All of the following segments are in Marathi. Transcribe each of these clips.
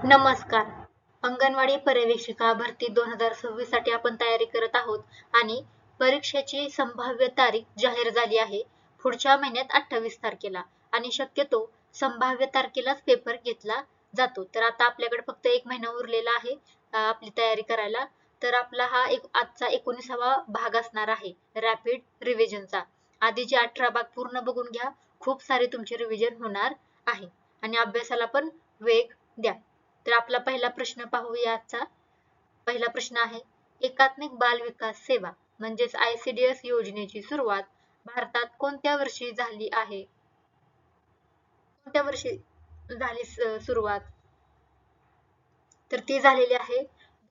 नमस्कार. अंगणवाडी पर्यवेक्षिका भरती 2026 साठी आपण तयारी करत आहोत आणि परीक्षेची संभाव्य तारीख जाहीर झाली आहे. पुढच्या महिन्यात 28 तारखेला आणि शक्यतो संभाव्य तारखेलाच पेपर घेतला जातो. तर आता आपल्याकडे फक्त 1 महिना उरलेला आहे आपली तयारी करायला. तर आपला हा आजचा 19वा भाग असणार आहे रॅपिड रिव्हिजनचा. आधीचे 18 भाग पूर्ण बघून घ्या. खूप सारे तुमचे रिव्हिजन होणार आहे आणि अभ्यासाला पण वेग द्या. तर आपला पहिला प्रश्न पाहूया आजचा. पहिला प्रश्न आहे, एकात्मिक बाल विकास सेवा म्हणजेच ICDS योजनेची सुरुवात भारतात कोणत्या वर्षी झाली आहे? कोणत्या वर्षी झाली सुरुवात? तर ती झालेली आहे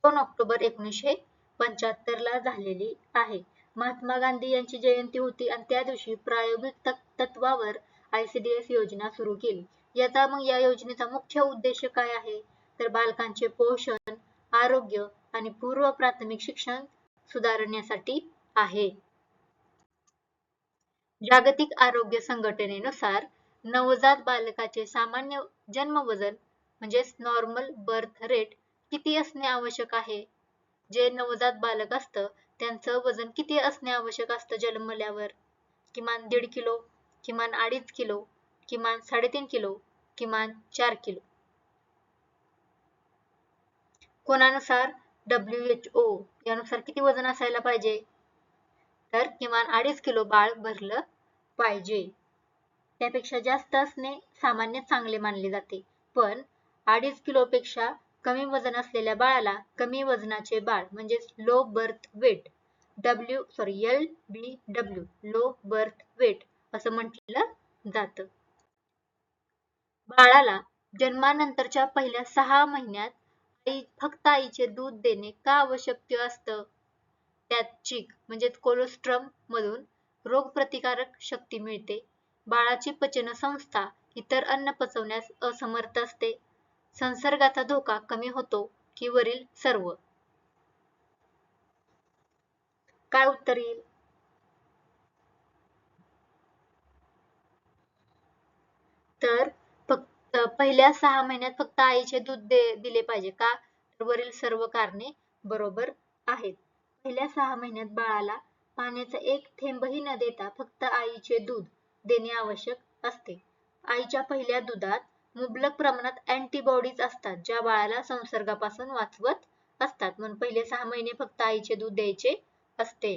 2 ऑक्टोबर 1975 ला झालेली आहे. महात्मा गांधी यांची जयंती होती आणि त्या दिवशी प्रायोगिक तत्वावर ICDS योजना सुरू केली. या योजनेचा मुख्य उद्देश काय आहे? तर बालकांचे पोषण, आरोग्य आणि पूर्व प्राथमिक शिक्षण सुधारण्यासाठी आहे. जागतिक आरोग्य संघटनेनुसार नवजात बालकाचे सामान्य जन्म वजन म्हणजेच नॉर्मल बर्थ रेट किती असणे आवश्यक आहे? जे नवजात बालक असतं त्यांचं वजन किती असणे आवश्यक असतं जन्मल्यावर? किमान 1.5 किलो, किमान 2.5 किलो, किमान 3.5 किलो, किमान 4 किलो. कोणानुसार? WHO यानुसार किती वजन असायला पाहिजे? तर किमान 2.5 किलो बाळ भरलं पाहिजे. त्यापेक्षा जास्त असणे सामान्य चांगले मानले जाते. पण 2.5 किलोपेक्षा कमी वजन असलेल्या बाळाला कमी वजनाचे बाळ म्हणजेच low birth weight LBW low birth weight असं म्हटलं जातं. बाळाला जन्मानंतरच्या पहिल्या 6 महिन्यात फक्त आईचे दूध देणे का आवश्यक असतं? त्यात चीक म्हणजे कोलोस्ट्रम मधून रोगप्रतिकारक शक्ती मिळते. बाळाची पचन संस्था इतर अन्न पचवण्यास असमर्थ असते. संसर्गाचा धोका कमी होतो की वरील सर्व? काय उत्तर येईल? तर फक्त पहिल्या 6 महिन्यात फक्त आईचे दूध दिले पाहिजे का? तर वरील सर्व कारणे बरोबर आहेत. पहिल्या 6 महिन्यात बाळाला पाण्याचा एक थेंबही न देता फक्त आईचे दूध देणे आवश्यक असते. आईच्या पहिल्या दुधात मुबलक प्रमाणात अँटीबॉडीज असतात ज्या बाळाला संसर्गापासून वाचवत असतात. म्हणून पहिले 6 महिने फक्त आईचे दूध द्यायचे असते.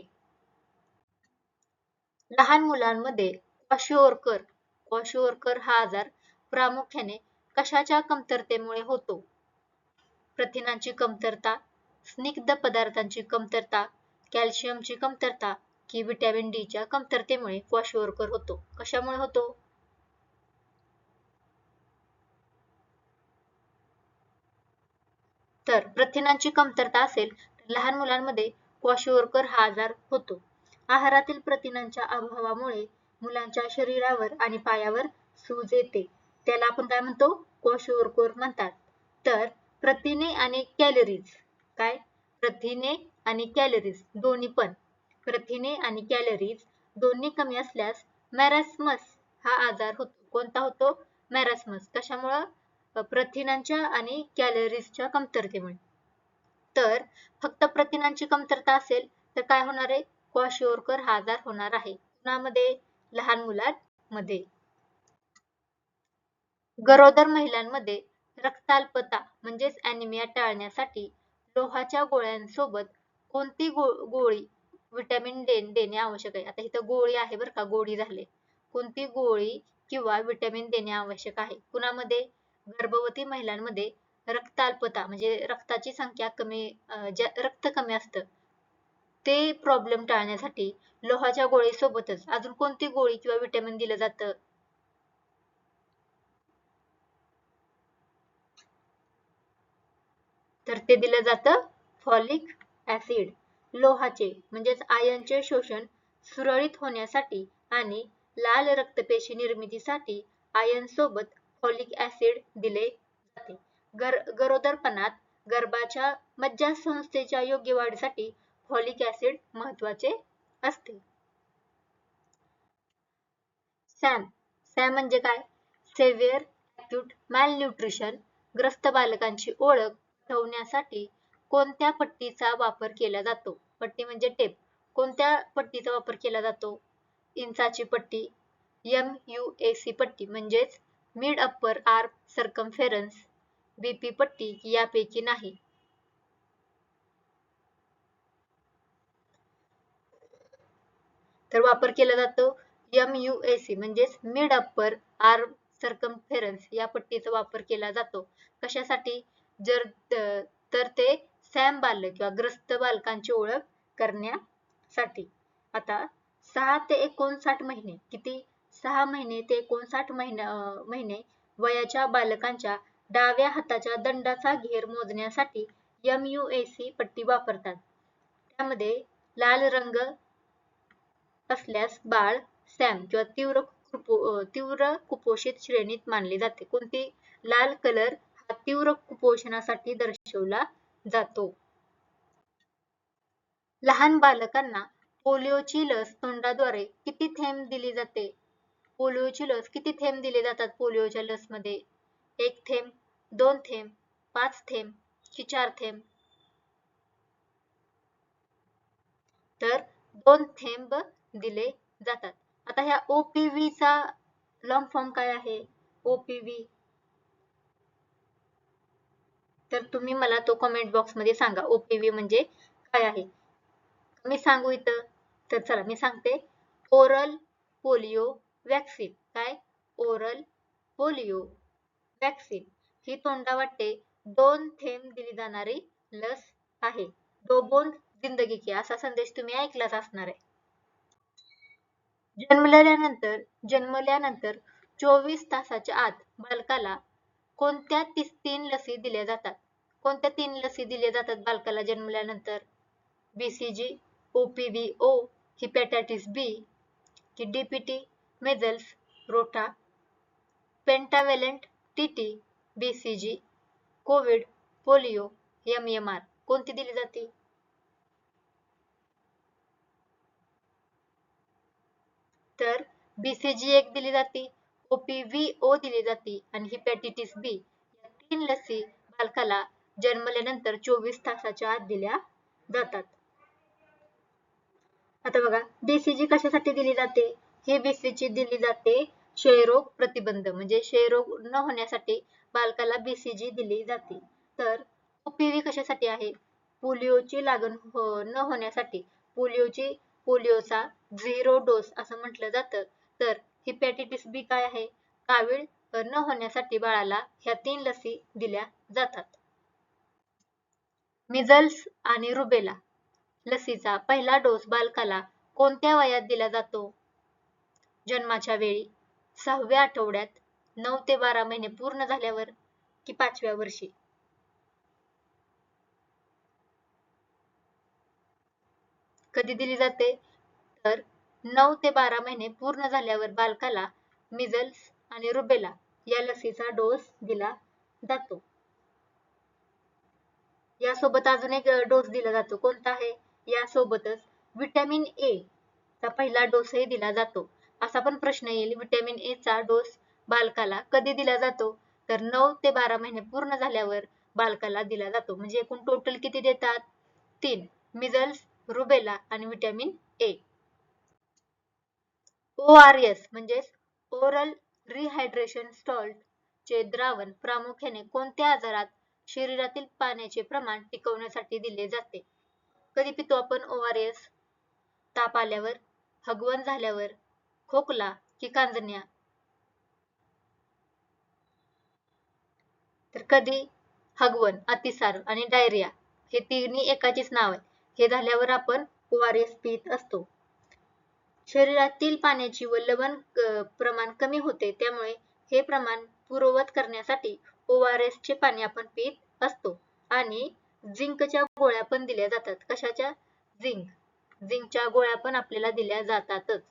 लहान मुलांमध्ये क्वाशिओर्कर हा आजार प्रामुख्याने कशाच्या कमतरतेमुळे होतो? प्रथिनांची कमतरता, स्निग्ध पदार्थांची कमतरता, कॅल्शियमची कमतरता की व्हिटॅमिन डी च्या कमतरतेमुळे क्वाशिओर्कर होतो? कशामुळे होतो? तर प्रथिनांची कमतरता असेल तर लहान मुलांमध्ये क्वाशिओर्कर हा आजार होतो. आहारातील प्रथिनांच्या अभावामुळे मुलांच्या शरीरावर आणि पायावर सूज येते. त्याला आपण काय म्हणतो? क्वाशिओर्कर म्हणतात. तर प्रथिने आणि कॅलरीज काय? प्रथिने आणि कॅलरीज दोन्ही पण प्रथिने आणि कॅलरीज दोन्ही कमी असल्यास मॅरास्मस हा आजार होतो. कोणता होतो? मॅरास्मस. कशामुळे? प्रथिनांच्या आणि कॅलरीजच्या कमतरतेमुळे. तर फक्त प्रथिनांची कमतरता असेल तर काय होणार आहे? क्वाशिओर्कर हा आजार होणार आहे. कुणामध्ये? लहान मुलांमध्ये. गरोदर महिलांमध्ये रक्ताल्पता म्हणजेच ॲनिमिया टाळण्यासाठी लोहाच्या गोळ्यांसोबत कोणती गोळी व्हिटॅमिन देणे आवश्यक आहे? आता इथं गोळी आहे बरं का, गोळी झाले. कोणती गोळी किंवा व्हिटॅमिन देणे आवश्यक आहे? कुणामध्ये? गर्भवती महिलांमध्ये रक्ताल्पता म्हणजे रक्ताची संख्या कमी, रक्त कमी असतं ते प्रॉब्लेम टाळण्यासाठी लोहाच्या गोळीसोबतच अजून कोणती गोळी किंवा व्हिटॅमिन दिलं जातं? तर ते दिलं जातं फॉलिक ऍसिड. लोहाचे म्हणजेच आयर्नचे शोषण सुरळीत होण्यासाठी आणि लाल रक्तपेशी निर्मितीसाठी आयर्न सोबत फॉलिक ऍसिड दिले जाते. गरोदरपणात गर्भाच्या मज्जासंस्थेच्या योग्य वाढीसाठी फॉलिक ऍसिड महत्वाचे असते. सॅम म्हणजे काय? सेव्हिअर अॅक्यूट मॅलन्यूट्रिशन ग्रस्त बालकांची ओळख ठेवण्यासाठी कोणत्या पट्टीचा वापर केला जातो? पट्टी म्हणजे टेप. कोणत्या पट्टीचा वापर केला जातो? इंचाची पट्टी, MUAC पट्टी म्हणजेच मिड अप्पर आर्म सर्कम्फेरन्स, BP पट्टी यापैकी नाही. तर वापर केला जातो MUAC म्हणजेच मिड अप्पर आर्म सर्कम्फेरन्स या पट्टीचा वापर केला जातो. कशासाठी? जर तर ते सॅम बालक किंवा ग्रस्त बालकांची ओळख करण्यासाठी. आता 6 ते 59 महिने किती? 6 महिने ते 59 महिने वयाच्या बालकांच्या डाव्या हाताच्या दंडाचा घेर मोजण्यासाठी MUAC पट्टी वापरतात. त्यामध्ये लाल रंग असल्यास बाळ सॅम किंवा तीव्र कुपोषित श्रेणीत मानले जाते. कोणती? लाल कलर हा तीव्र कुपोषणासाठी दर्शवला जातो. लहान बालकांना पोलिओची लस तोंडाद्वारे किती थेंब दिली जाते? पोलिओची लस किती थेंब दिले जातात पोलिओच्या लसमध्ये? 1 थेंब, 2 थेंब, 5 थेंब की 4 थेंब? तर 2 थेंब दिले जातात. आता ह्या OPV चा लॉंग फॉर्म काय आहे? OPV तर तुम्ही मला तो कमेंट बॉक्स मध्ये सांगा. OPV म्हणजे काय आहे? मी सांगू इथं? तर चला मी सांगते. Oral polio vaccine. काय? ओरल पोलिओ वॅक्सीन ही तोंडावाटे 2 थेंब दिली जाणारी लस आहे. दो बूंद जिंदगी की असा संदेश तुम्ही ऐकलाच असणार आहे. जन्मल्यानंतर 24 तासाच्या आत बालकाला कोणत्या 3 लसी दिल्या जातात? कोणत्या 3 लसी दिल्या जातात बालकाला जन्मल्यानंतर? BCG, OPV-O, हेपॅटायटिस B की DPT, measles, rota, pentavalent TT, BCG, Covid, polio, MMR कोणती दिली जाते? तर BCG एक दिली जाते, OPV-O दिली जाते आणि हेपॅटायटिस B या 3 लसी बालकाला जन्मल्यानंतर 24 तासाच्या आत दिल्या जातात. आता बघा BCG कशासाठी दिली जाते? ही BCG दिली जाते क्षयरोग प्रतिबंध म्हणजे क्षयरोग न होण्यासाठी बालकाला BCG दिली जाते. तर OPV कशासाठी आहे? पोलिओची लागण न होण्यासाठी. पोलिओचा 0 डोस असं म्हटलं जातं. तर हेपॅटायटिस B काय आहे? कावीळ न होण्यासाठी बाळाला ह्या 3 लसी दिल्या जातात. मिझल्स आणि रुबेला लसीचा पहिला डोस बालकाला कोणत्या वयात दिला जातो? जन्माच्या वेळी, 6व्या आठवड्यात, 9 ते 12 महिने पूर्ण झाल्यावर की 5व्या वर्षी? कधी दिली जाते? तर 9 ते 12 महिने पूर्ण झाल्यावर बालकाला मिझल्स आणि रुबेला या लसीचा डोस दिला जातो. यासोबत अजून एक डोस दिला जातो. कोणता आहे? यासोबतच व्हिटॅमिन ए चा पहिला डोसही दिला जातो. असा पण प्रश्न येईल, व्हिटॅमिन ए चा डोस बालकाला कधी दिला जातो? तर 9 ते 12 महिने पूर्ण झाल्यावर बालकाला दिला जातो. म्हणजे एकूण टोटल किती देतात? 3. मिझल्स, रुबेला आणि व्हिटॅमिन ए. ORS म्हणजेच ओरल रिहायड्रेशन सॉल्ट चे द्रावण प्रामुख्याने कोणत्या आजारात शरीरातील पाण्याचे प्रमाण टिकवण्यासाठी दिले जाते? कधी पितो आपण ORS? ताप आल्यावर, हगवण झाल्यावर, खोकला की कांजण्या? तर कधी? हगवण, अतिसार आणि डायरिया हे तिन्ही एकाचीच नाव आहे. हे झाल्यावर आपण ORS पीत असतो. शरीरातील पाण्याची व लवण प्रमाण कमी होते, त्यामुळे हे प्रमाण पूर्ववत करण्यासाठी ORS चे पाणी आपण पीत असतो. आणि झिंकच्या गोळ्या पण दिल्या जातात. कशाच्या? झिंकच्या गोळ्या पण आपल्याला दिल्या जातातच.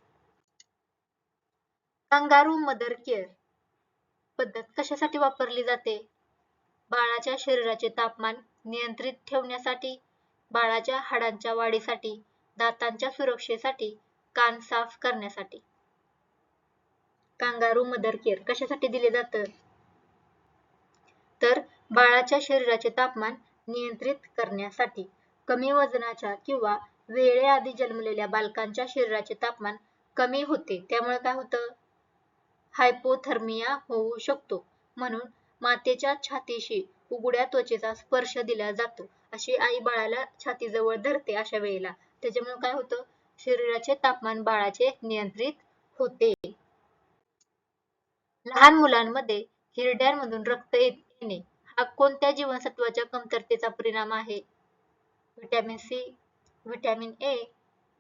कंगारू मदर केअर पद्धत कशासाठी वापरली जाते? बाळाच्या शरीराचे तापमान नियंत्रित ठेवण्यासाठी, बाळाच्या हाडांच्या वाढीसाठी, दातांच्या सुरक्षेसाठी, कान साफ करण्यासाठी. कांगारू मदर केअर कशासाठी दिले जातं? तर बाळाच्या शरीराचे तापमान नियंत्रित करण्यासाठी कमी वजनाच्या किंवा वेळेआधी जन्मलेल्या बालकांच्या शरीराचे तापमान कमी होते, त्यामुळे काय होतं, हायपोथर्मिया होऊ शकतो. म्हणून मातेच्या छातीशी उघड्या त्वचेचा स्पर्श दिला जातो. अशी आई बाळाला छातीजवळ धरते अशा वेळेला, त्याच्यामुळे काय होतं, शरीराचे तापमान बाळाचे नियंत्रित होते. लहान मुलांमध्ये हिरड्यांमधून रक्त येणे हा कोणत्या जीवनसत्वाच्या कमतरतेचा परिणाम आहे? Vitamin C, vitamin A,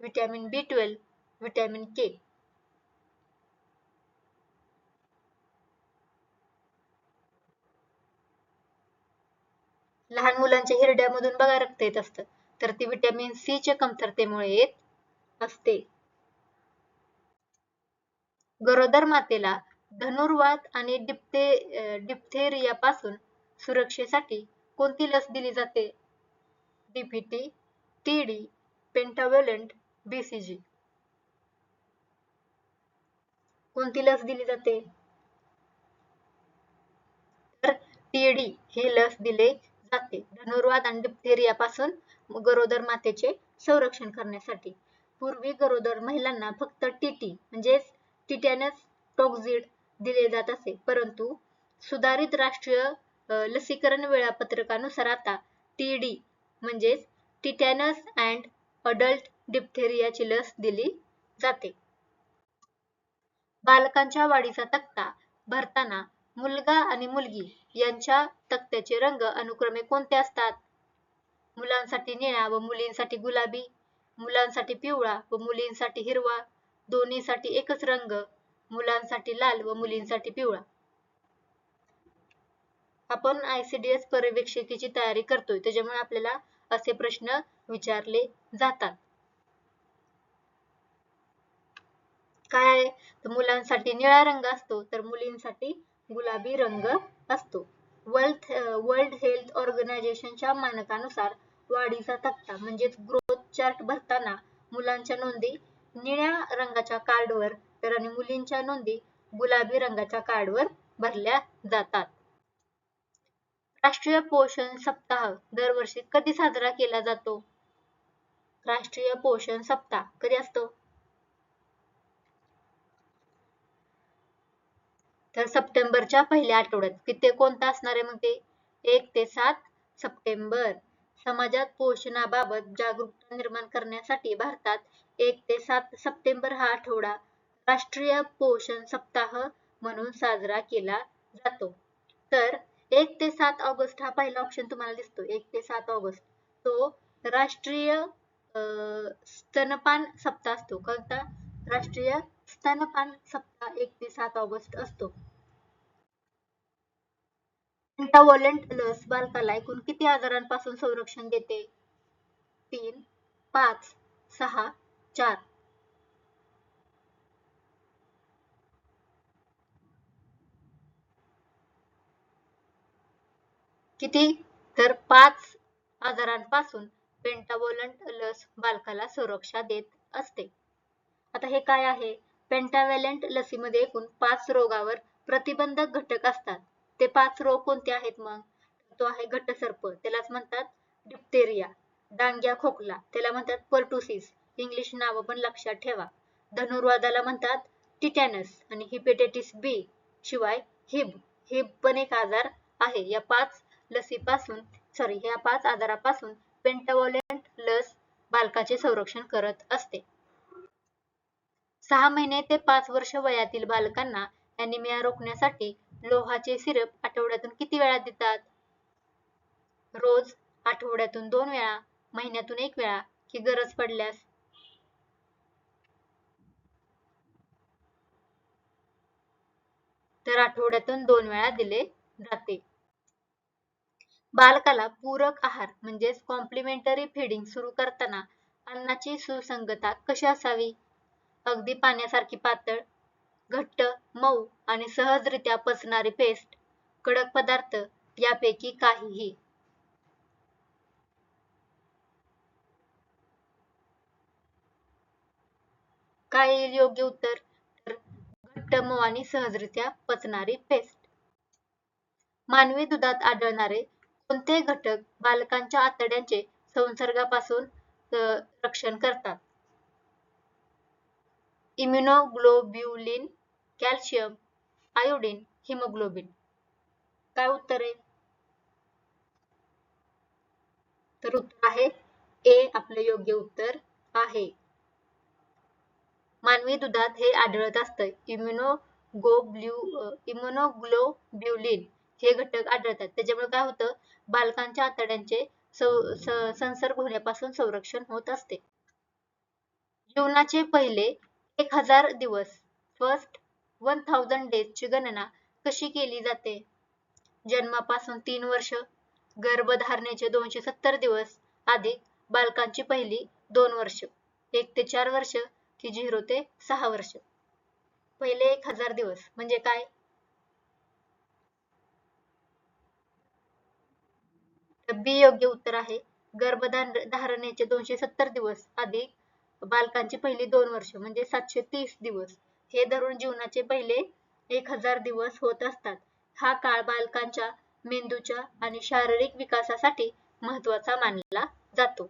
vitamin B12, vitamin K. लहान मुलांच्या हिरड्यामधून बघा रक्त येत असतं, तर ती व्हिटॅमिन सी च्या कमतरतेमुळे येत असते. गरोदर मातेला धनुर्वात आणि डिप्थेरिया पासून सुरक्षेसाठी कोणती लस दिली जाते? DPT, TD, pentavalent, BCG. कोणती लस दिली जाते? तर टीडी ही लस दिली जाते धनुर्वात आणि डिप्थेरिया पासून गरोदर मातेचे संरक्षण करण्यासाठी. पूर्वी गरोदर महिलांना फक्त टीटी म्हणजेच टिटॅनस टॉक्सिड दिले जात असे, परंतु सुधारित राष्ट्रीय लसीकरण वेळापत्रकानुसार आता टीडी म्हणजेच टिटॅनस अँड अडल्ट डिप्थेरियाची लस दिली जाते. बालकांच्या वाढीचा तक्ता भरताना मुलगा आणि मुलगी यांच्या तक्त्याचे रंग अनुक्रमे कोणते असतात? मुलांसाठी निळा व मुलींसाठी गुलाबी, मुलांसाठी पिवळा व मुलींसाठी हिरवा, दोन्हीसाठी एकच रंग, मुलांसाठी लाल व मुलींसाठी पिवळा. आपण ICDS पर्यवेक्षिकेची तयारी करतोय, त्याच्यामुळे आपल्याला असे प्रश्न विचारले जातात. काय, तर मुलांसाठी निळा रंग असतो, तर मुलींसाठी गुलाबी रंग असतो. वर्ल्ड हेल्थ ऑर्गनायझेशनच्या मानकानुसार वाढीचा तक्ता म्हणजेच ग्रोथ चार्ट भरताना मुलांच्या नोंदी निळ्या रंगाच्या कार्डवर तर आणि मुलींच्या नोंदी गुलाबी रंगाच्या कार्डवर भरल्या जातात. राष्ट्रीय पोषण सप्ताह दरवर्षी कधी साजरा केला जातो? राष्ट्रीय पोषण सप्ताह कधी असतो? तर सप्टेंबरच्या पहिल्या आठवड्यात. ते कोणता असणार आहे मग ते? 1 ते 7 सप्टेंबर. समाजात पोषणाबाबत जागरूकता निर्माण करण्यासाठी भारतात 1 ते 7 सप्टेंबर हा आठवडा राष्ट्रीय पोषण सप्ताह म्हणून साजरा केला जातो. तर 1 ते 7 ऑगस्ट हा पहिला ऑप्शन तुम्हाला दिसतो, 1 ते 7 ऑगस्ट, तो राष्ट्रीय स्तनपान सप्ताह असतो. कोणता? राष्ट्रीय स्तनपान सप्ताह 1 ते 7 ऑगस्ट असतो. पेंटाव्हॅलंट लस बालकाला एकूण किती आजारांपासून संरक्षण देते? 3, 5, 6, 4. किती? तर 5 आजारांपासून पेंटाव्हॅलंट लस बालकाला सुरक्षा देत असते. आता हे काय आहे? पेंटाव्हॅलंट लसीमध्ये एकूण 5 रोगावर प्रतिबंधक घटक असतात. ते 5 रोग कोणते आहेत मग? तो आहे घटसर्प, त्यालाच म्हणतात डिप्थेरिया. डांग्या खोकला, त्याला म्हणतात पर्टुसिस, इंग्लिश नाव पण लक्षात ठेवा. धनुर्वादाला म्हणतात टिटॅनस आणि हेपेटायटिस बी शिवाय हिब पण एक आजार आहे. या 5 आजारापासून पेंटाव्हॅलंट लस बालकाचे संरक्षण करत असते. 6 महिने ते 5 वर्ष वयातील बालकांना ॲनिमिया रोखण्यासाठी लोहाचे सिरप आठवड्यातून किती वेळा देतात? रोज, आठवड्यातून 2 वेळा, महिन्यातून 1 वेळा की गरज पडल्यास? तर आठवड्यातून 2 वेळा दिले जाते. बालकाला पूरक आहार म्हणजेच कॉम्प्लिमेंटरी फीडिंग सुरू करताना अन्नाची सुसंगतता कशी असावी? अगदी पाण्यासारखी पातळ, घट्ट, मऊ आणि सहजरित्या पचणारी पेस्ट, कडक पदार्थ यापैकी काहीही? काय येईल योग्य उत्तर? तर घट्ट, मऊ आणि सहजरित्या पचणारी पेस्ट. मानवी दुधात आढळणारे कोणते घटक बालकांच्या आतड्यांचे संसर्गापासून रक्षण करतात? Immunoglobulin, calcium, iodine, haemoglobin. काय उत्तर आहे? तर उत्तर आहे ए आपलं योग्य उत्तर आहे. मानवी दुधात हे आढळत असतं. इम्युनोग्लोब्युलिन हे घटक आढळतात. त्याच्यामुळे काय होतं? बालकांच्या आतड्यांचे संसर्ग होण्यापासून संरक्षण होत असते. जीवनाचे पहिले 1000 दिवस फर्स्ट 1000 डेज ची गणना कशी केली जाते? जन्मापासून 3 वर्ष, गर्भधारणेचे 270 दिवस अधिक बालकांची पहिली 2 वर्ष, 1 ते 4 वर्ष की 0 ते 6 वर्ष. पहिले 1000 दिवस म्हणजे काय? बी योग्य उत्तर आहे. गर्भधारणेचे 270 दिवस अधिक बालकांची पहिली 2 वर्ष म्हणजे 730 दिवस हे धरून जीवनाचे पहिले 1000 दिवस होत असतात. हा काळ बालकांच्या मेंदूच्या आणि शारीरिक विकासासाठी महत्वाचा मानला जातो.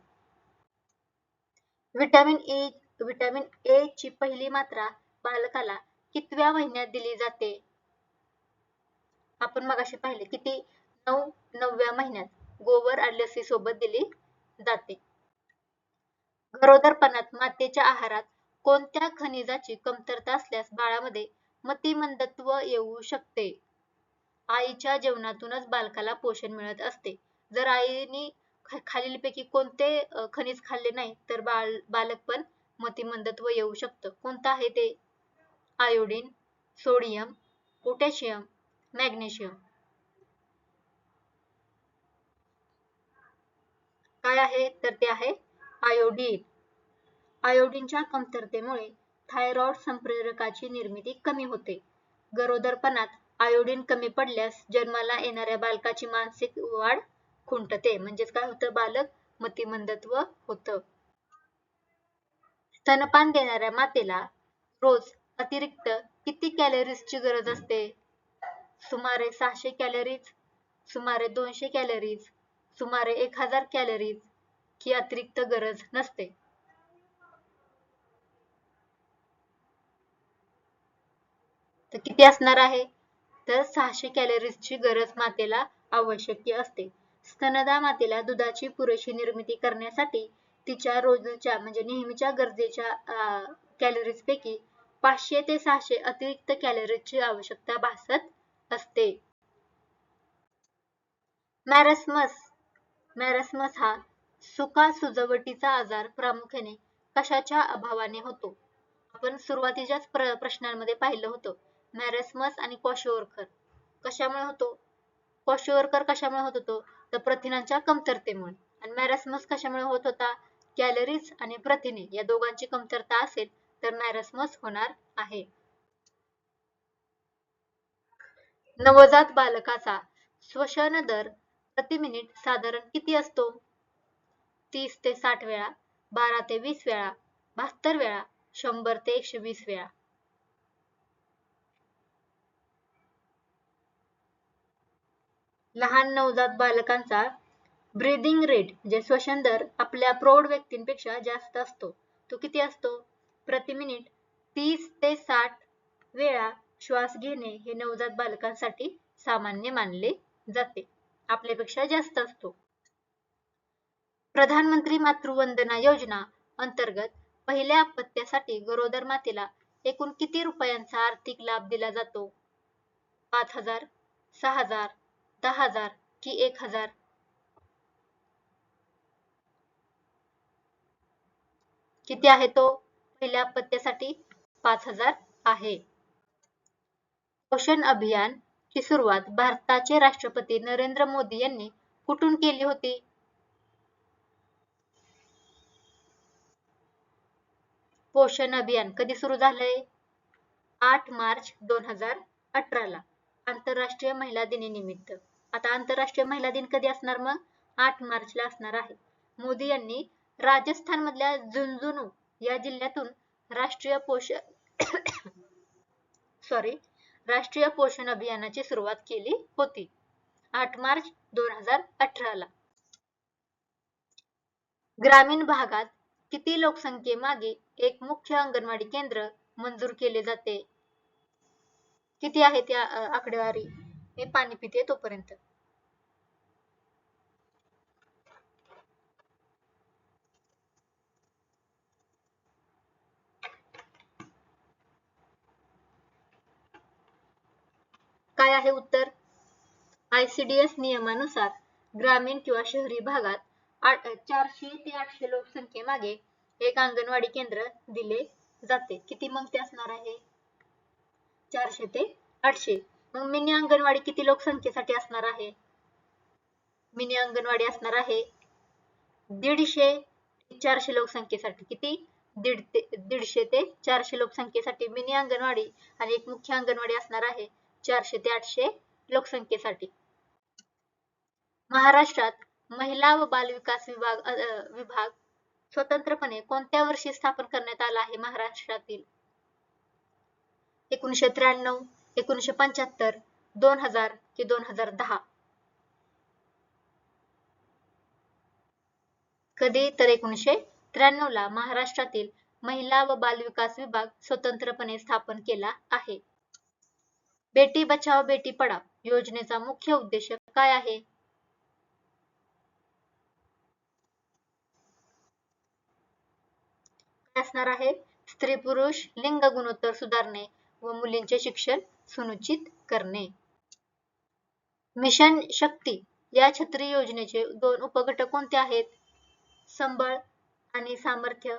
विटॅमिन ए ची पहिली मात्रा बालकाला कितव्या महिन्यात दिली जाते? आपण मगाशी पाहिले किती? 9व्या महिन्यात गोवर आणि लसी सोबत दिली जाते. गरोदरपणात मातेच्या आहारात कोणत्या खनिजाची कमतरता असल्यास बाळामध्ये मतिमंदत्व येऊ शकते? आईच्या जेवणातूनच बालकाला पोषण मिळत असते. जर आईने खालीलपैकी कोणते खनिज खाल्ले नाही तर बालक पण मतिमंदत्व येऊ शकतं. कोणतं आहे ते? Iodine, sodium, potassium, magnesium. काय आहे? तर ते आहे आयोडीन. आयोडीनच्या कमतरतेमुळे थायरॉइड संप्रेरकाची निर्मिती कमी होते. गरोदरपणात आयोडीन कमी पडल्यास जन्माला येणाऱ्या बालकाची मानसिक वाढ खुंटते. म्हणजेच काय होतं? बालक मतिमंदत्व होतं. स्तनपान देणाऱ्या मातेला रोज अतिरिक्त किती कॅलरीजची गरज असते? सुमारे 600 कॅलरीज, सुमारे 200 कॅलरीज, सुमारे 1000 कॅलरीज की अतिरिक्त गरज नसते? तर किती असणार आहे? तर 600 कॅलरीजची गरज मातेला आवश्यक असते. स्तनदा मातेला दुधाची पुरेशी निर्मिती करण्यासाठी तिच्या रोजच्या म्हणजे नेहमीच्या गरजेच्या कॅलरीज पैकी 500 ते 600 अतिरिक्त कॅलरीजची आवश्यकता भासत असते. मॅरॅस्मस हा सुका सुजवटीचा आजार प्रामुख्याने कशाच्या अभावाने होतो? आपण सुरुवातीच्याच प्रश्नांमध्ये पाहिलं होतं. मॅरॅस्मस आणि क्वॉशोअरकर कशामुळे होतो? क्वॉशोअरकर कशामुळे होत होतो? तर प्रथिनांच्या कमतरतेमुळे. आणि मॅरॅस्मस कशामुळे होत होता? कॅलरीज आणि प्रथिने या दोघांची कमतरता असेल तर मॅरॅस्मस होणार आहे. नवजात बालकाचा श्वसन दर प्रति मिनिट साधारण किती असतो? 30 ते 60 वेळा, 12 ते 20 वेळा, 72 वेळा, 100 ते 120 वेळा. लहान नवजात बालकांचा ब्रीदिंग रेट म्हणजे श्वसन दर आपल्या प्रौढ व्यक्तींपेक्षा जास्त असतो. तो किती असतो? प्रति मिनिट 30 ते 60 वेळा श्वास घेणे हे नवजात बालकांसाठी सामान्य मानले जाते. आपल्यापेक्षा जास्त असतो. प्रधानमंत्री मातृवंदना योजना अंतर्गत पहिल्या अपत्यासाठी गरोदर मातेला एकूण किती रुपयांचा आर्थिक लाभ दिला जातो? 5000, 6000, 10000 की 1000? किती आहे तो? पहिल्या अपत्यासाठी 5000 आहे. पोषण अभियान ची सुरुवात भारताचे राष्ट्रपती नरेंद्र मोदी यांनी कुठून केली होती? पोषण अभियान कधी सुरू झालंय? 8 मार्च 2018 ला आंतरराष्ट्रीय महिला दिनानिमित्त. आता आंतरराष्ट्रीय महिला दिन कधी असणार मग? 8 मार्च ला असणार आहे. मोदी यांनी राजस्थान मधल्या झुंझुनू या जिल्ह्यातून राष्ट्रीय पोषण अभियानाची सुरुवात केली होती. 8 मार्च 2018ला. ग्रामीण भागात किती लोकसंख्येमागे एक मुख्य अंगणवाडी केंद्र मंजूर केले जाते? किती आहे त्या आकडेवारी? मी पाणी पिते तोपर्यंत. काय आहे उत्तर? ICDS नियमानुसार ग्रामीण किंवा शहरी भागात 400 ते 800 लोकसंख्येमागे एक अंगणवाडी केंद्र दिले जाते. किती मग ते असणार आहे? 400 ते 800. मग मिनी अंगणवाडी किती लोकसंख्येसाठी असणार आहे? मिनी अंगणवाडी असणार आहे 150 ते 400 लोकसंख्येसाठी. किती? 150 ते 400 लोकसंख्येसाठी मिनी अंगणवाडी आणि एक मुख्य अंगणवाडी असणार आहे 400 ते 800 लोकसंख्येसाठी. महाराष्ट्रात महिला व बाल विकास विभाग स्वतंत्रपणे कोणत्या वर्षी स्थापन करण्यात आला आहे महाराष्ट्रातील? 1993, 1975, 2000 की 2010? कधी? तर 1993 ला महाराष्ट्रातील महिला व बाल विकास विभाग स्वतंत्रपणे स्थापन केला आहे. बेटी बचाओ बेटी पढाओ योजनेचा मुख्य उद्देश काय आहे? असणार आहे स्त्री पुरुष लिंग गुणोत्तर सुधारणे व मुलींचे शिक्षण सुनिश्चित करणे. मिशन शक्ती या छत्री योजनेचे 2 उपगट कोणते आहेत? संबळ आणि सामर्थ्य,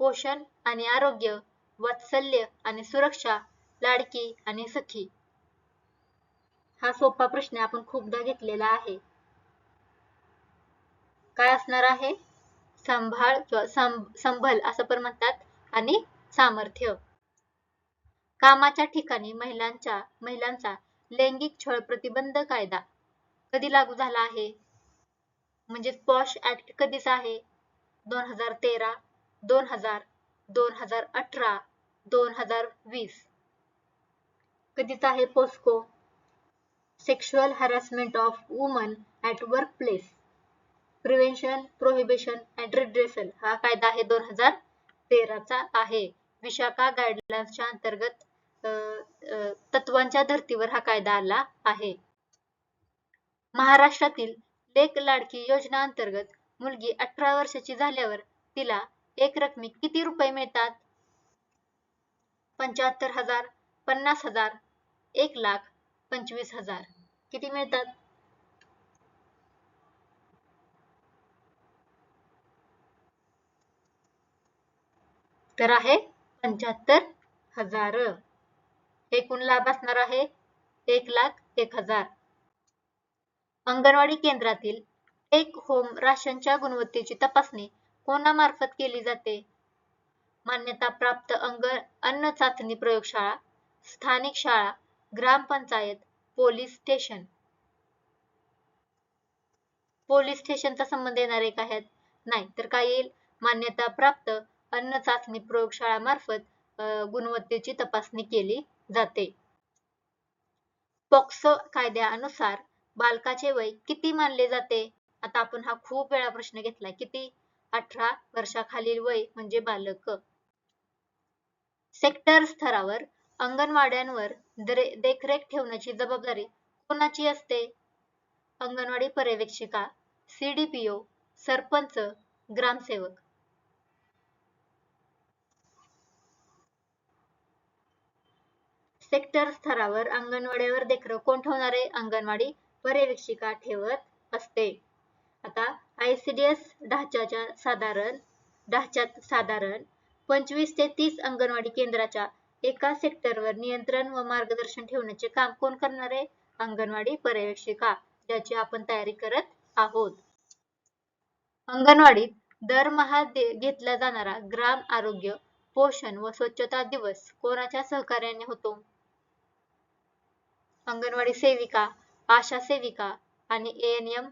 पोषण आणि आरोग्य, वात्सल्य आणि सुरक्षा, लाडकी आणि सखी. हा सोपा प्रश्न आपण खूपदा घेतलेला आहे. काय असणार आहे? संभाळ किंवा संभल असं पण म्हणतात आणि सामर्थ्य. कामाच्या ठिकाणी महिलांचा लैंगिक छळ प्रतिबंध कायदा कधी लागू झाला आहे? म्हणजे पॉश ऍक्ट कधीचा आहे? 2013, 2000, 2018, 2020. कधीचा आहे POCSO? Sexual harassment of women at workplace prevention, prohibition and redressal हा कायदा आहे 2013 चा आहे. विशाखा गाईडलाईन्सच्या अंतर्गत तत्वांच्या धर्तीवर हा कायदा आला आहे. महाराष्ट्रातील लेक लाडकी योजना अंतर्गत मुलगी 18 वर्षाची झाल्यावर तिला एक रकमी किती रुपये मिळतात? 75,000, 50,000, 1,25,000. किती मिळतात? तर आहे 75,000. एकूण लाभ असणार आहे 1,01,000. अंगणवाडी केंद्रातील टेक होम राशनच्या गुणवत्तेची तपासणी कोणामार्फत केली जाते? मान्यता प्राप्त अन्न चाचणी प्रयोगशाळा, स्थानिक शाळा, ग्रामपंचायत, पोलीस स्टेशन. पोलीस स्टेशनचा संबंध येणार आहे का ह्यात? नाही. तर काय येईल? मान्यता प्राप्त अन्न चाचणी प्रयोगशाळा मार्फत गुणवत्तेची तपासणी केली जाते. पॉक्सो कायद्यानुसार बालकाचे वय किती मानले जाते? आता आपण हा खूप वेळा प्रश्न घेतलाय. किती? 18 वर्षाखालील वय म्हणजे बालक. सेक्टर स्तरावर अंगणवाड्यांवर देखरेख ठेवण्याची जबाबदारी कोणाची असते? अंगणवाडी पर्यवेक्षिका, CDPO, सरपंच, ग्रामसेवक. सेक्टर स्तरावर अंगणवाड्यावर देखरेख कोण ठेवणार आहे? अंगणवाडी पर्यवेक्षिका ठेवत असते. आता ICDS ढाच्यात साधारण 25 ते 30 अंगणवाडी केंद्राच्या एका सेक्टरवर नियंत्रण व मार्गदर्शन ठेवण्याचे काम कोण करणार आहे? अंगणवाडी पर्यवेक्षिका, ज्याची आपण तयारी करत आहोत. अंगणवाडीत दरमहा घेतला जाणारा ग्राम आरोग्य, पोषण व स्वच्छता दिवस कोणाच्या सहकार्याने होतो? अंगणवाडी सेविका, आशा सेविका आणि ANM,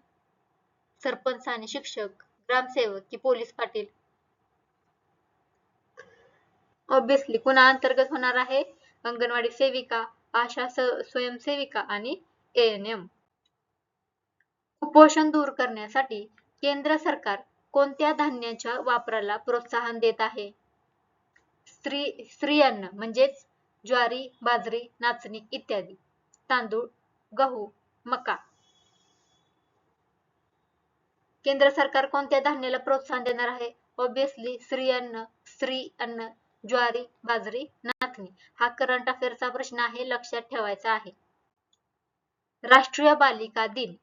सरपंच आणि शिक्षक, ग्रामसेवक की पोलीस पाटील? ऑब्विसली कुणा अंतर्गत होणार आहे? अंगणवाडी सेविका, आशा स्वयंसेविका आणि ANM. कुपोषण दूर करण्यासाठी केंद्र सरकार कोणत्या धान्याच्या वापराला प्रोत्साहन देत आहे? स्त्रियांना म्हणजेच ज्वारी, बाजरी, नाचणी इत्यादी. तांदूळ, गहू, मका. केंद्र सरकार कोणत्या धान्याला प्रोत्साहन देणार आहे? ऑब्विसली स्त्री अन्न, ज्वारी, बाजरी, नाचणी. हा करंट अफेअरचा प्रश्न आहे, लक्षात ठेवायचा आहे. राष्ट्रीय बालिका दिन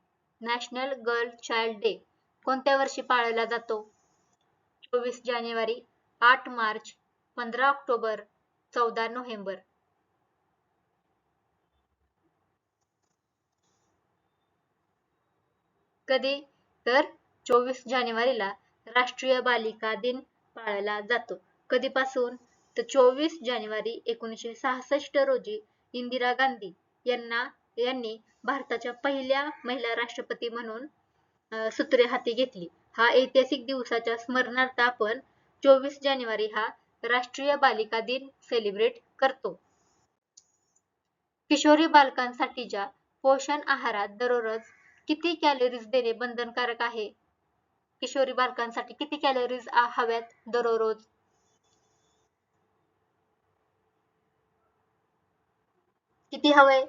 नॅशनल गर्ल चाइल्ड डे कोणत्या वर्षी पाळला जातो? 24 जानेवारी, 8 मार्च, 15 ऑक्टोबर, 14 नोव्हेंबर. कधी? तर 24 जानेवारीला राष्ट्रीय बालिका दिन पाळला जातो. कधीपासून? तर 24 जानेवारी 1966 रोजी इंदिरा गांधी यांनी भारताच्या पहिल्या महिला राष्ट्रपती म्हणून सूत्रे हाती घेतली. हा ऐतिहासिक दिवसाच्या स्मरणार्थ आपण 24 जानेवारी हा राष्ट्रीय बालिका दिन सेलिब्रेट करतो. किशोरी बालकांसाठीच्या पोषण आहारात दररोज किती कॅलरीज देणे बंधनकारक आहे? किशोरी बालकांसाठी किती कॅलरीज हव्यात दररोज? किती हवंय?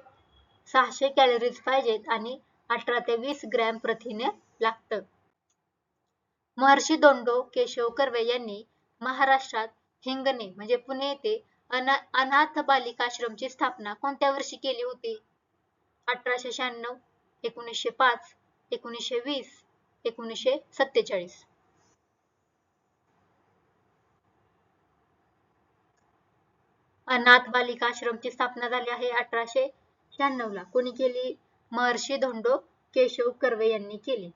600 कॅलरीज पाहिजेत आणि 18 ते 20 ग्रॅम प्रथिने लागतं. महर्षी धोंडो केशव कर्वे यांनी महाराष्ट्रात हिंगणे म्हणजे पुणे येथे अनाथ बालिकाश्रमची स्थापना कोणत्या वर्षी केली होती? 1896, 1905, 1920, 1947. अनाथ बालिकाश्रमची स्थापना झाली आहे 1896 ला. कोणी केली? महर्षी धोंडो केशव कर्वे यांनी केली.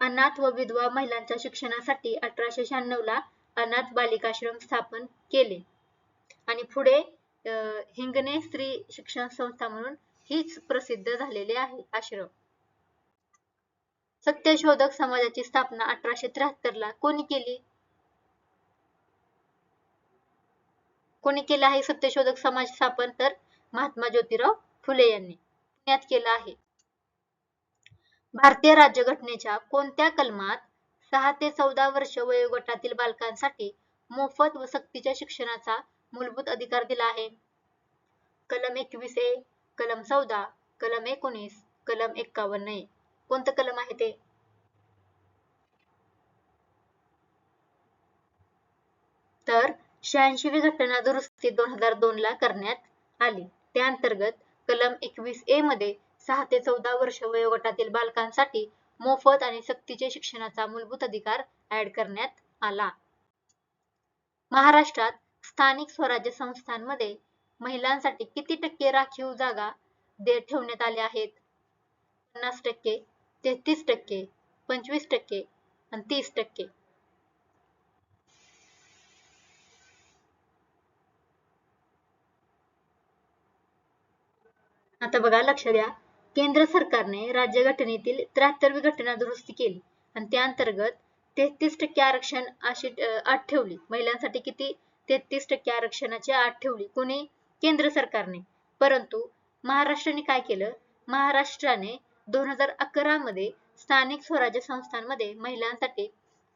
अनाथ व विधवा महिलांच्या शिक्षणासाठी 1896 ला अनाथ बालिकाश्रम स्थापन केले आणि पुढे हिंगणे स्त्री शिक्षण संस्था म्हणून हीच प्रसिद्ध झालेले आहे आश्रम. सत्यशोधक समाजाची स्थापना 1873 ला कोणी केली? कोणी केला आहे सत्यशोधक समाज स्थापन? तर महात्मा ज्योतिराव फुले यांनी पुण्यात केला आहे. भारतीय राज्यघटनेच्या कोणत्या कलमात 6 ते 14 वर्ष वयोगटातील बालकांसाठी मोफत व सक्तीच्या शिक्षणाचा मूलभूत अधिकार दिला आहे? कलम 21A, कलम 14, कलम 19, कलम 51A. कोणतं कलम आहे ते? तर 86वी घटना दुरुस्ती 2002 ला करण्यात आली. त्या अंतर्गत कलम 21A मध्ये 6 ते 14 वर्ष वयोगटातील बालकांसाठी मोफत आणि सक्तीचे शिक्षणाचा मूलभूत अधिकार ऍड करण्यात आला. महाराष्ट्रात स्थानिक स्वराज्य संस्थांमध्ये महिलांसाठी किती टक्के राखीव जागा ठेवण्यात आल्या आहेत? 50%, 33%, 25% आणि 30%. आता बघा, लक्ष द्या. केंद्र सरकारने राज्यघटनेतील 73वी घटना दुरुस्ती केली आणि त्या अंतर्गत 33% आरक्षण अशी अट ठेवली. महिलांसाठी किती? 33% आरक्षणाची अट ठेवली. कोणी? केंद्र सरकारने. परंतु महाराष्ट्राने काय केलं? महाराष्ट्राने 2011 मध्ये स्थानिक स्वराज्य संस्थांमध्ये महिलांसाठी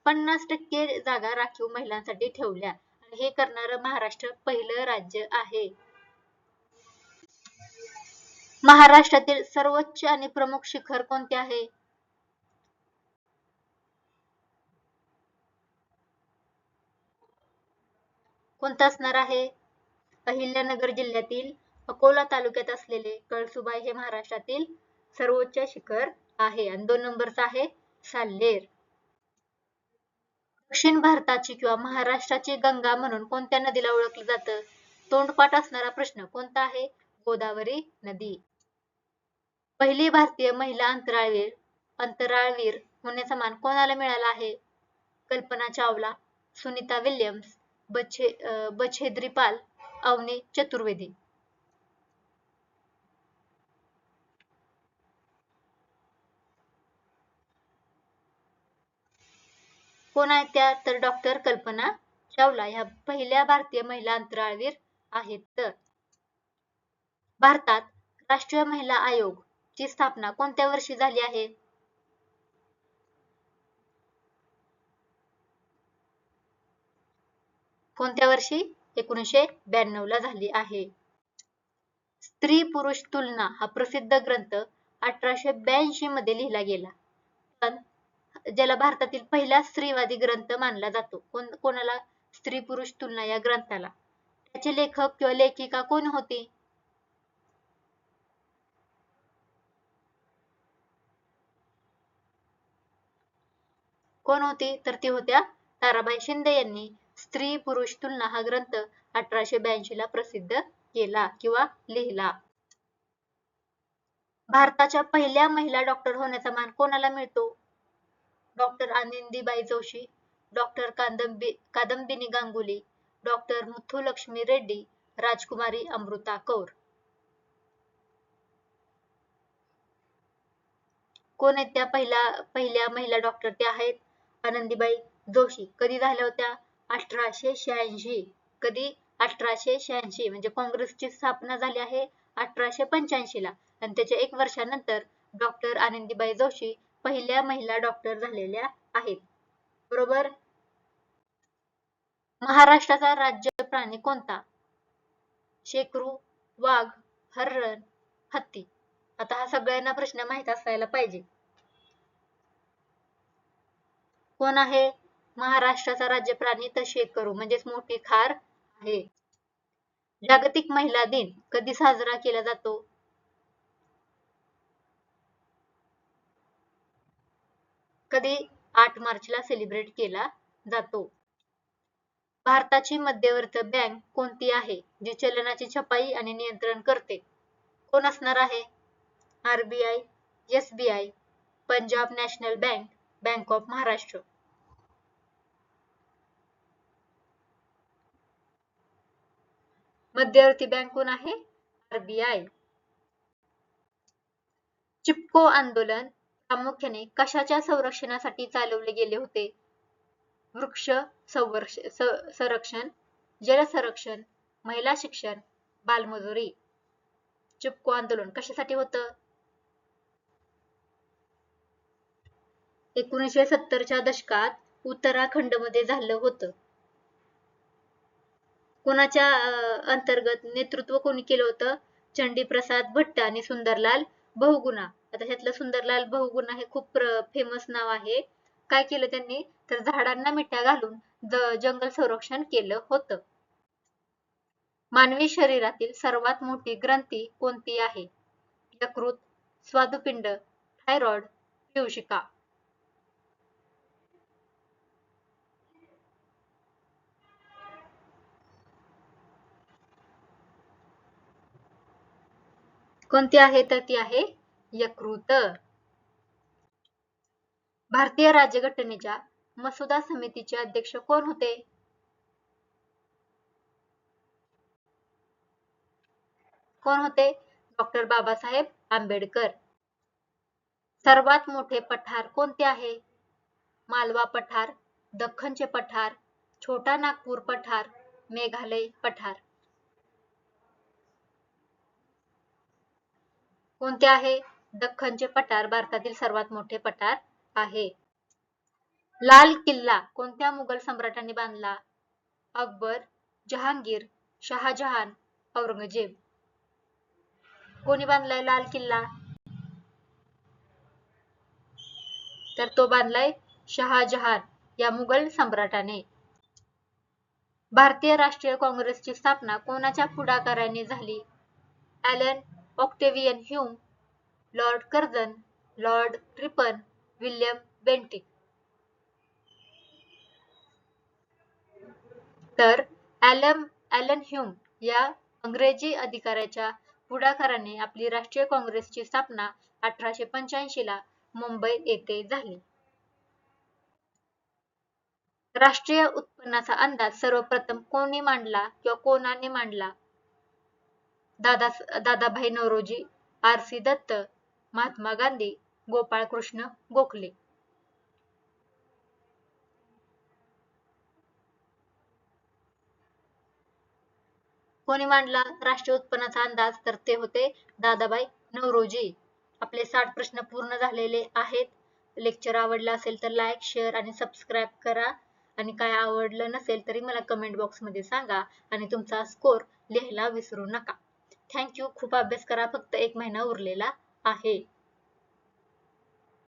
50% जागा राखीव महिलांसाठी ठेवल्या आणि हे करणारं महाराष्ट्र पहिलं राज्य आहे. महाराष्ट्रातील सर्वोच्च आणि प्रमुख शिखर कोणते आहे? कोणतं असणार आहे? अहिल्यानगर जिल्ह्यातील अकोला तालुक्यात असलेले कळसुबाई हे महाराष्ट्रातील सर्वोच्च शिखर आहे आणि 2 नंबरचा आहे साल्हेर. दक्षिण भारताची किंवा महाराष्ट्राची गंगा म्हणून कोणत्या नदीला ओळखलं जातं? तोंडपाठ असणारा प्रश्न. कोणता आहे? गोदावरी नदी. पहिली भारतीय महिला अंतराळवीर होण्याचा मान कोणाला मिळाला आहे? कल्पना चावला, सुनीता विल्यम्स, बछेद्री पाल, अवनी चतुर्वेदी. कोण आहेत त्या? तर डॉक्टर कल्पना चावला ह्या पहिल्या भारतीय महिला अंतराळवीर आहेत. तर भारतात राष्ट्रीय महिला आयोग ची स्थापना कोणत्या वर्षी झाली आहे? कोणत्या वर्षी? 1992 ला झाली आहे. स्त्री पुरुष तुलना हा प्रसिद्ध ग्रंथ 1882 मध्ये लिहिला गेला. पण ज्याला भारतातील पहिला स्त्रीवादी ग्रंथ मानला जातो. कोणाला? स्त्री पुरुष तुलना या ग्रंथाला. त्याचे लेखक किंवा लेखिका कोण होती? कोण होती? तर ती होत्या ताराबाई शिंदे यांनी स्त्री पुरुष तुलना हा ग्रंथ 1882 ला प्रसिद्ध केला किंवा लिहिला. भारताच्या पहिल्या महिला डॉक्टर होण्याचा मान कोणाला मिळतो? Doctor Anandibai Joshi, doctor Kadambini Ganguly, doctor Muthulakshmi Reddy, Rajkumari Amrita Kaur. कोण आहेत त्या पहिल्या महिला डॉक्टर? त्या आहेत आनंदीबाई जोशी. कधी झाल्या होत्या? 1886. कधी? 1886. म्हणजे काँग्रेसची स्थापना झाली आहे 1885 ला आणि त्याच्या 1 वर्षानंतर डॉक्टर आनंदीबाई जोशी पहिल्या महिला डॉक्टर झालेल्या आहेत. बरोबर. महाराष्ट्राचा राज्य प्राणी कोणता? शेकरू, वाघ, हरण, हत्ती. आता हा सगळ्यांना प्रश्न माहित असायला पाहिजे. कोण आहे महाराष्ट्राचा राज्य प्राणी? तर शेकरू म्हणजेच मोठी खार आहे. जागतिक महिला दिन कधी साजरा केला जातो? कधी? 8 मार्चला सेलिब्रेट केला जातो. भारताची मध्यवर्ती बँक कोणती आहे? जी चलनाची छपाई आणि नियंत्रण करते. कोण असणार आहे? RBI, SBI, Punjab national bank, bank of Maharashtra. मध्यवर्ती बँक कोण आहे? RBI. चिपको आंदोलन प्रामुख्याने कशाच्या संरक्षणासाठी चालवले गेले होते? वृक्ष संरक्षण, जल संरक्षण, महिला शिक्षण, बालमजुरी. चिपको आंदोलन कशासाठी होतं? 1970च्या दशकात उत्तराखंडमध्ये झालं होतं. कोणाच्या अंतर्गत नेतृत्व कोणी केलं होतं? चंडीप्रसाद भट्ट आणि सुंदरलाल बहुगुणा. आता ह्यातलं सुंदरलाल बहुगुणा हे खूप फेमस नाव आहे. काय केलं त्यांनी? तर झाडांना मिठ्या घालून जंगल संरक्षण केलं होतं. मानवी शरीरातील सर्वात मोठी ग्रंथी कोणती आहे? यकृत, स्वादुपिंड, थायरॉइड, पियूषिका. कोणती आहे? तर ती आहे यकृत. भारतीय राज्यघटनेच्या मसुदा समितीचे अध्यक्ष कोण होते? कोण होते? डॉक्टर बाबासाहेब आंबेडकर. सर्वात मोठे पठार कोणते आहे? मालवा पठार, दख्खनचे पठार, छोटा नागपूर पठार, मेघालय पठार. कोणते आहे? दख्खनचे पठार भारतातील सर्वात मोठे पठार आहे. लाल किल्ला कोणत्या मुघल सम्राटांनी बांधला? अकबर, जहांगीर, शहाजहान, औरंगजेब. कोणी बांधलाय लाल किल्ला? तर तो बांधलाय शहाजहान या मुघल सम्राटाने. भारतीय राष्ट्रीय काँग्रेसची स्थापना कोणाच्या पुढाकाराने झाली? Allan Octavian Hume, Lord Curzon, Lord Ripon, William Bentinck. तर ॲलन ह्यूम या अंग्रेजी अधिकाऱ्याच्या पुढाकाराने आपली राष्ट्रीय काँग्रेसची स्थापना 1885 ला मुंबई येथे झाली. राष्ट्रीय उत्पन्नाचा अंदाज सर्वप्रथम कोणी मांडला किंवा कोणाने मांडला? दादाभाई नौरोजी, RC दत्त, महात्मा गांधी, गोपाळकृष्ण गोखले. कोणी मांडला राष्ट्रीय उत्पन्नाचा अंदाज? तर ते होते दादाभाई नौरोजी. आपले 60 प्रश्न पूर्ण झालेले आहेत. लेक्चर आवडला असेल तर लाईक, शेअर आणि सबस्क्राईब करा आणि काय आवडलं नसेल तरी मला कमेंट बॉक्समध्ये सांगा आणि तुमचा स्कोर लिहायला विसरू नका. थँक्यू. खूप अभ्यास करा, फक्त 1 महिना उरलेला आहे.